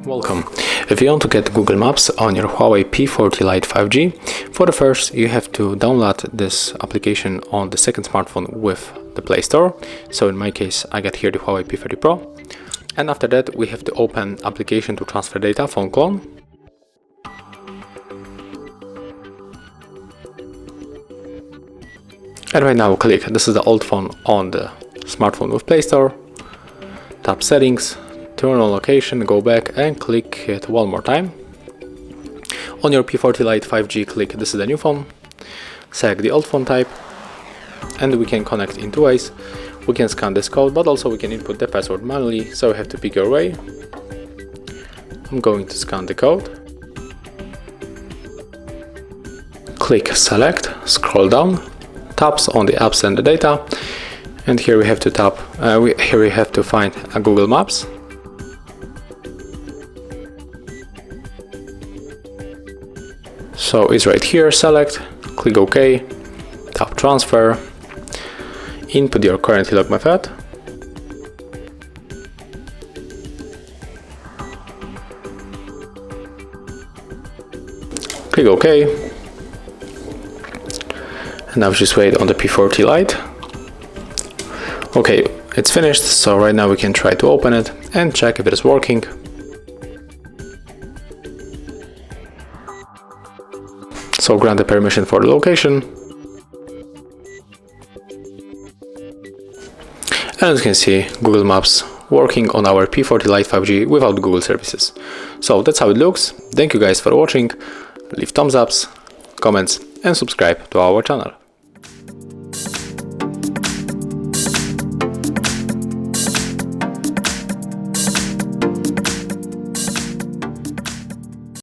Welcome. If you want to get Google Maps on your Huawei P40 Lite 5G, for the first you have to download this application on the second smartphone with the Play Store. So in my case I got here the Huawei P30 Pro. And after that we have to open application to transfer data, phone clone. And right now click, this is the old phone on the smartphone with Play Store. Tap settings, turn on location, go back and click it one more time. On your P40 Lite 5G, click this is the new phone. Select the old phone type and we can connect in two ways. We can scan this code, but also we can input the password manually, so you have to pick your way. I'm going to scan the code. Click select, scroll down, taps on the apps and the data, and here we have to tap, here we have to find a Google Maps. So it's right here, select, click OK, tap transfer, input your currently logged method. Click OK. And now just wait on the P40 Lite. Okay, it's finished, so right now we can try to open it and check if it is working. So grant the permission for the location. And as you can see, Google Maps working on our P40 Lite 5G without Google services. So that's how it looks. Thank you guys for watching. Leave thumbs ups, comments and subscribe to our channel.